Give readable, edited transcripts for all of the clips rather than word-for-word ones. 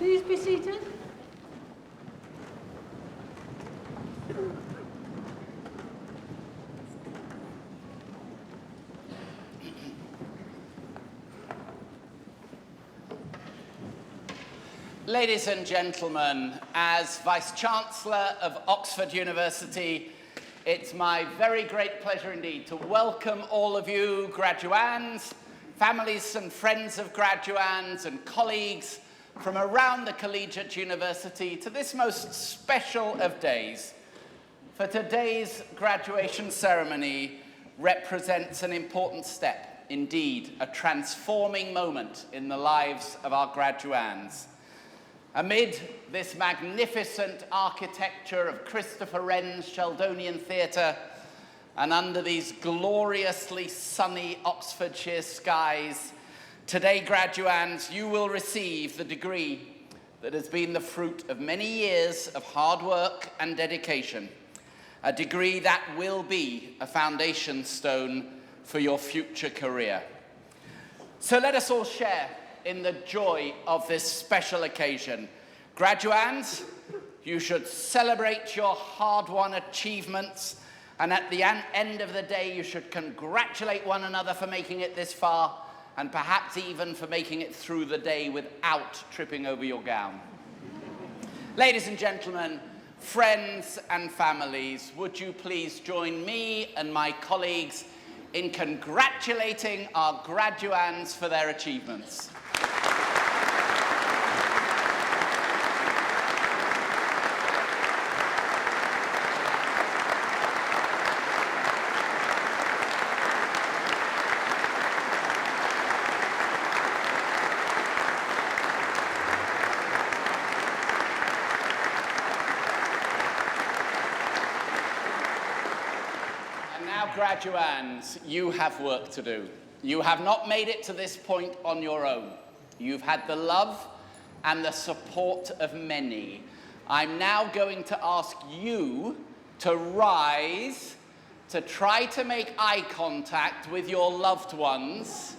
Please be seated. Ladies and gentlemen, as Vice-Chancellor of Oxford University, it's my very great pleasure indeed to welcome all of you graduands, families and friends of graduands and colleagues from around the collegiate university to this most special of days. For today's graduation ceremony represents an important step, indeed, a transforming moment in the lives of our graduands. Amid this magnificent architecture of Christopher Wren's Sheldonian Theatre and under these gloriously sunny Oxfordshire skies, today, graduands, you will receive the degree that has been the fruit of many years of hard work and dedication, a degree that will be a foundation stone for your future career. So let us all share in the joy of this special occasion. Graduands, you should celebrate your hard-won achievements, and at the end of the day, you should congratulate one another for making it this far, and perhaps even for making it through the day without tripping over your gown. Ladies and gentlemen, friends and families, would you please join me and my colleagues in congratulating our graduands for their achievements. Graduands, you have work to do. You have not made it to this point on your own. You've had the love and the support of many. I'm now going to ask you to rise, to try to make eye contact with your loved ones,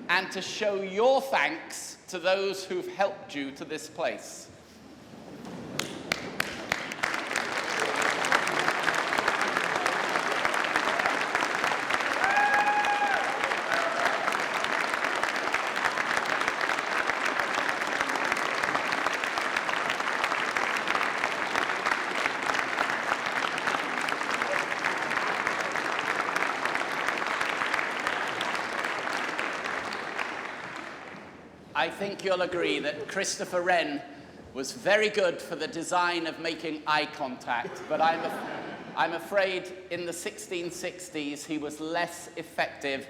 and to show your thanks to those who've helped you to this place. I think you'll agree that Christopher Wren was very good for the design of making eye contact, but I'm afraid in the 1660s he was less effective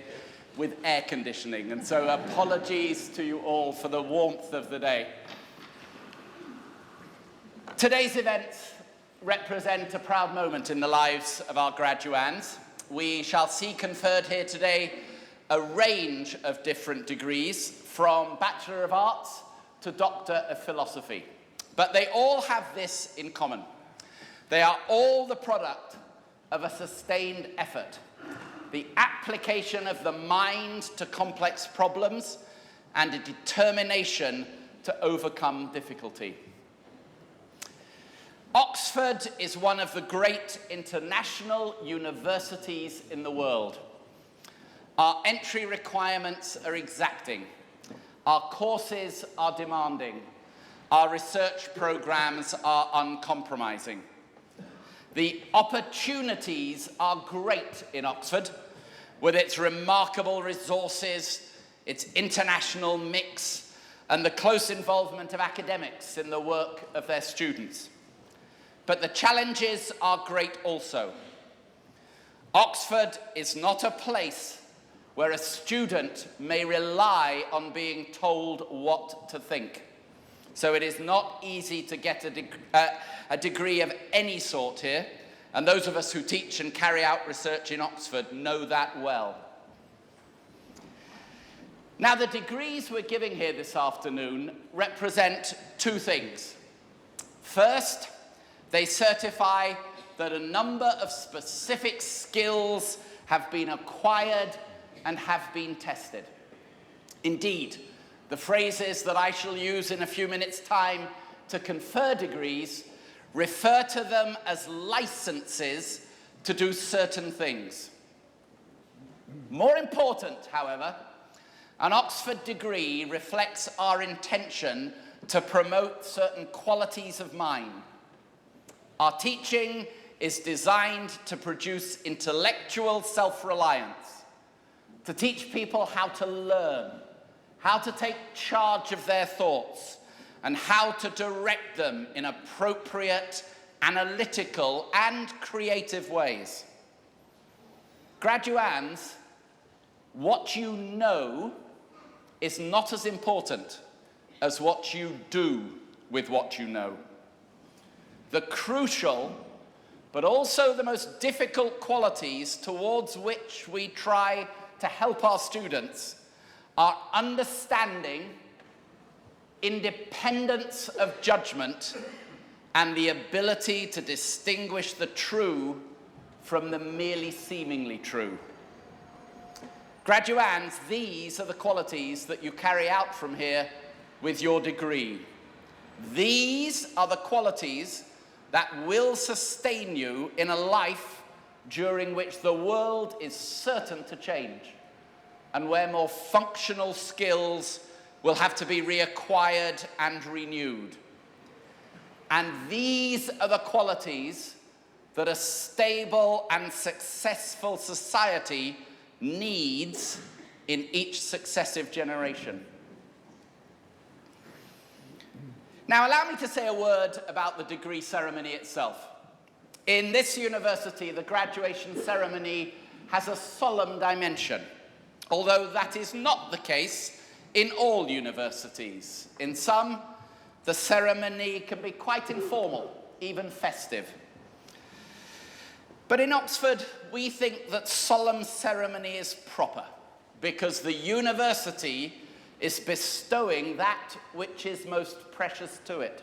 with air conditioning, and so apologies to you all for the warmth of the day. Today's events represent a proud moment in the lives of our graduands. We shall see conferred here today a range of different degrees, from Bachelor of Arts to Doctor of Philosophy. But they all have this in common. They are all the product of a sustained effort, the application of the mind to complex problems, and a determination to overcome difficulty. Oxford is one of the great international universities in the world. Our entry requirements are exacting. Our courses are demanding. Our research programs are uncompromising. The opportunities are great in Oxford, with its remarkable resources, its international mix, and the close involvement of academics in the work of their students. But the challenges are great also. Oxford is not a place where a student may rely on being told what to think. So it is not easy to get a degree of any sort here, and those of us who teach and carry out research in Oxford know that well. Now, the degrees we're giving here this afternoon represent two things. First, they certify that a number of specific skills have been acquired and have been tested. Indeed, the phrases that I shall use in a few minutes' time to confer degrees, refer to them as licenses to do certain things. More important, however, an Oxford degree reflects our intention to promote certain qualities of mind. Our teaching is designed to produce intellectual self-reliance, to teach people how to learn, how to take charge of their thoughts, and how to direct them in appropriate, analytical, and creative ways. Graduands, what you know is not as important as what you do with what you know. The crucial, but also the most difficult qualities towards which we try to help our students are understanding, independence of judgment, and the ability to distinguish the true from the merely seemingly true. Graduands, these are the qualities that you carry out from here with your degree. These are the qualities that will sustain you in a life during which the world is certain to change, and where more functional skills will have to be reacquired and renewed. And these are the qualities that a stable and successful society needs in each successive generation. Now, allow me to say a word about the degree ceremony itself. In this university, the graduation ceremony has a solemn dimension, although that is not the case in all universities. In some, the ceremony can be quite informal, even festive. But in Oxford, we think that solemn ceremony is proper, because the university is bestowing that which is most precious to it,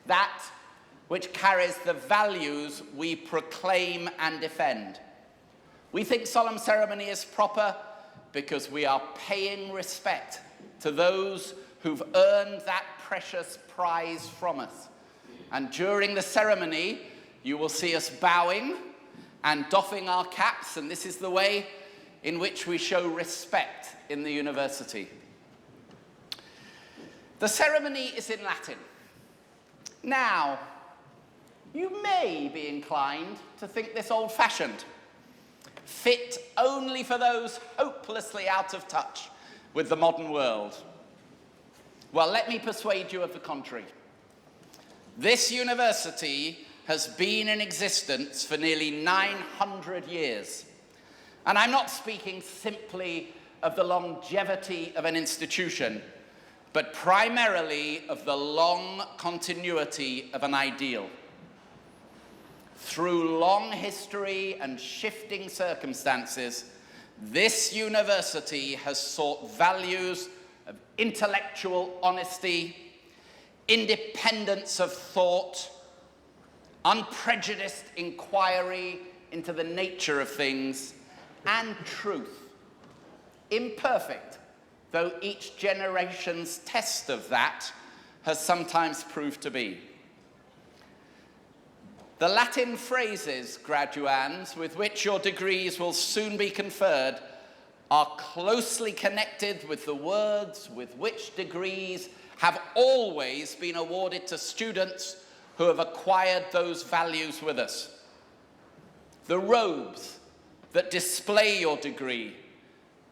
that which carries the values we proclaim and defend. We think solemn ceremony is proper because we are paying respect to those who've earned that precious prize from us. And during the ceremony, you will see us bowing and doffing our caps, and this is the way in which we show respect in the university. The ceremony is in Latin. Now, you may be inclined to think this old-fashioned, fit only for those hopelessly out of touch with the modern world. Well, let me persuade you of the contrary. This university has been in existence for nearly 900 years. And I'm not speaking simply of the longevity of an institution, but primarily of the long continuity of an ideal. Through long history and shifting circumstances, this university has sought values of intellectual honesty, independence of thought, unprejudiced inquiry into the nature of things, and truth. Imperfect, though each generation's test of that has sometimes proved to be. The Latin phrases, graduands, with which your degrees will soon be conferred are closely connected with the words with which degrees have always been awarded to students who have acquired those values with us. The robes that display your degree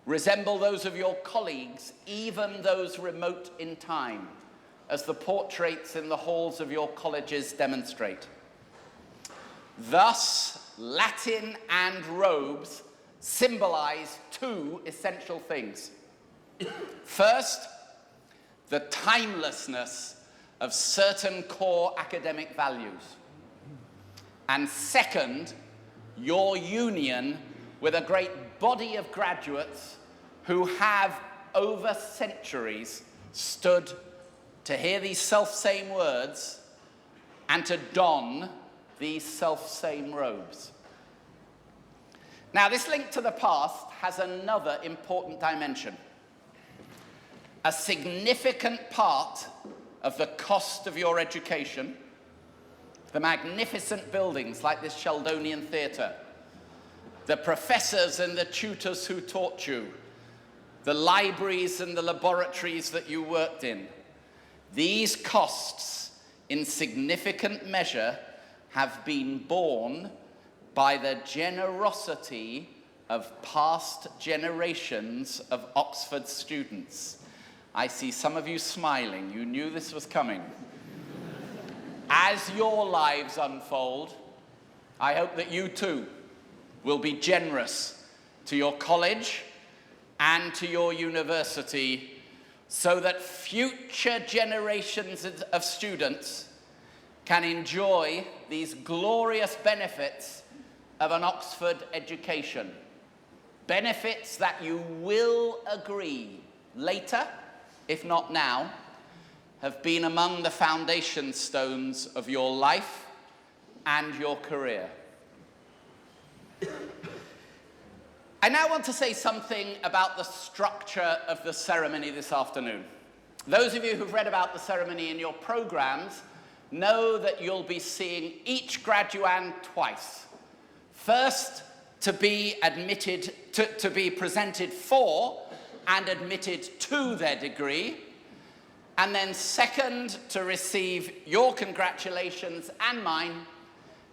resemble those of your colleagues, even those remote in time, as the portraits in the halls of your colleges demonstrate. Thus, Latin and robes symbolize two essential things. First, the timelessness of certain core academic values. And second, your union with a great body of graduates who have, over centuries, stood to hear these self-same words and to don these self-same robes. Now, this link to the past has another important dimension. a significant part of the cost of your education, the magnificent buildings like this Sheldonian Theatre, the professors and the tutors who taught you, the libraries and the laboratories that you worked in. These costs, in significant measure, have been borne by the generosity of past generations of Oxford students. I see some of you smiling. You knew this was coming. As your lives unfold, I hope that you too will be generous to your college and to your university so that future generations of students can enjoy these glorious benefits of an Oxford education. Benefits that you will agree later, if not now, have been among the foundation stones of your life and your career. I now want to say something about the structure of the ceremony this afternoon. Those of you who've read about the ceremony in your programs know that you'll be seeing each graduand twice. First, to be admitted, to be presented for and admitted to their degree, and then second, to receive your congratulations and mine,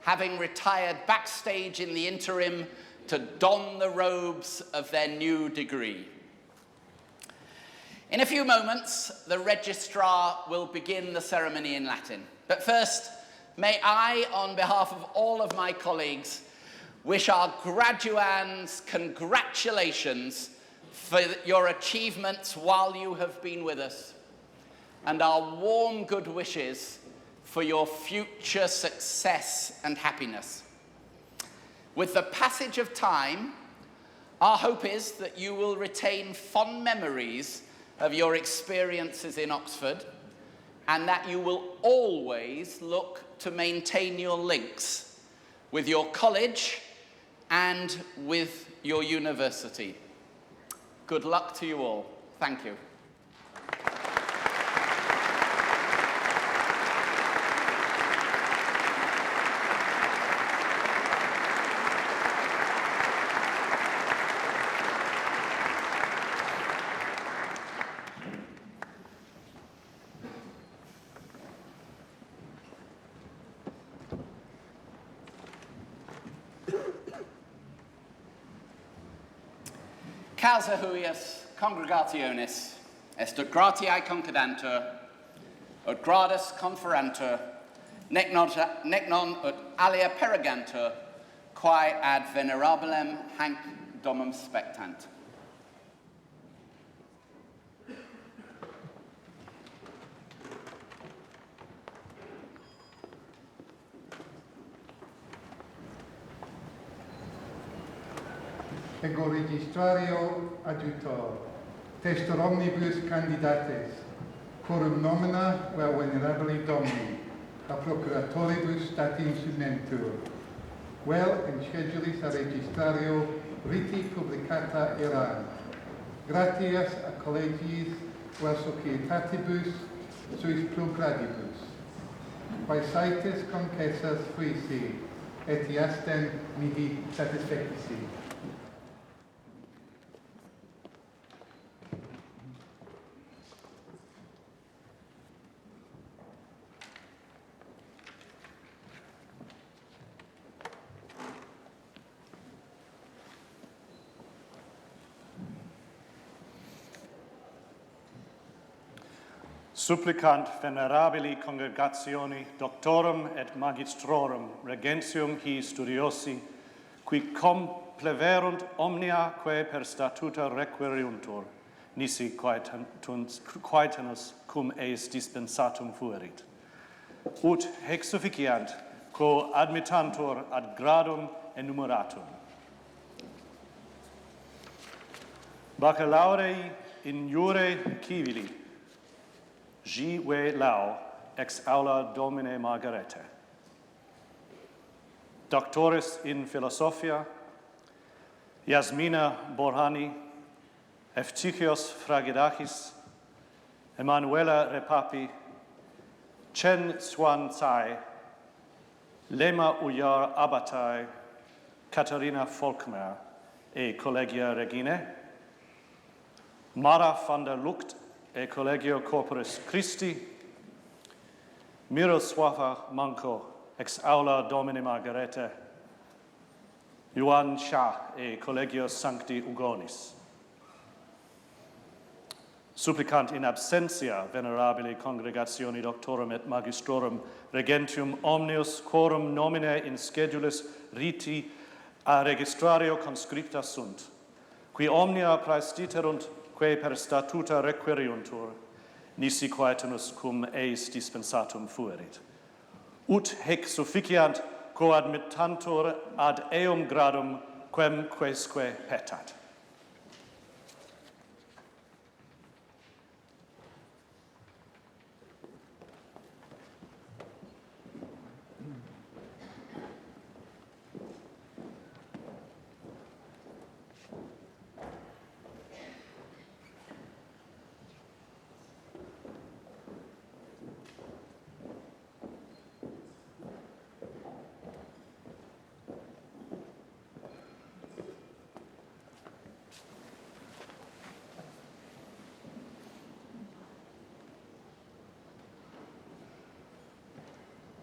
having retired backstage in the interim to don the robes of their new degree. In a few moments, the registrar will begin the ceremony in Latin. But first, may I, on behalf of all of my colleagues, wish our graduands congratulations for your achievements while you have been with us, and our warm good wishes for your future success and happiness. With the passage of time, our hope is that you will retain fond memories of your experiences in Oxford, and that you will always look to maintain your links with your college and with your university. Good luck to you all. Thank you. Causa huius congregationis est ut gratiae concordantur, ut gradus conferantur, nec non ut alia perigantur, quae ad venerabilem hanc domum spectant. Ego registrario adjutor, testor omnibus candidates, quorum nomina vel venerabili domini, a procuratoribus statim submentur, vel in schedulis a registrario riti publicata erant. Gratias a collegis vel societatibus suis progradibus, quae saites concessas fuisi, et iastem mihi satisfecti. Supplicant venerabili congregationi doctorum et magistrorum regentium hi studiosi, qui compleverunt omnia quae per statuta requeriuntur, nisi quaetenus cum eis dispensatum fuerit. Ut hec sufficiant, quo admittantur ad gradum enumeratum. Baccalaurei in iure civili, G.W. Lau, ex aula Domine Margarete. Doctoris in Philosophia, Yasmina Borhani, Eftichios Fragidakis, Emanuela Repapi, Chen Swan Tsai, Lema Uyar Abatai, Katharina Volkmer e Collegia Regine, Mara van der Lucht e Collegio Corporis Christi, Mirosława Manco ex aula Domini Margarete, Yuan Sha e Collegio Sancti Ugonis. Supplicant in absentia venerabili congregationi doctorum et magistrorum regentium omnius quorum nomine in schedulis riti a registrario conscripta sunt, qui omnia praestiterunt quae per statuta requeriuntur, nisi quaetunus cum eis dispensatum fuerit. Ut hec sufficiant coadmittantur ad eum gradum quem quaesque petat.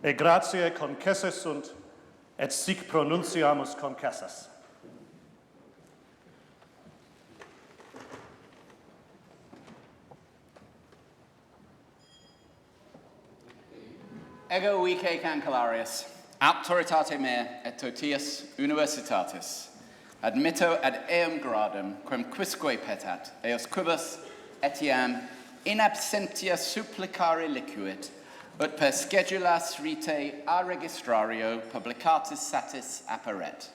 E gratiae concesse sunt, et sic pronunciamus concessas. Ego vice cancellarius, auctoritate mea et totius universitatis, admitto ad eum gradum, quem quisque petat, eos quibus etiam in absentia supplicare liquid, ut per schedulas rite a registrario publicatis satis apparet.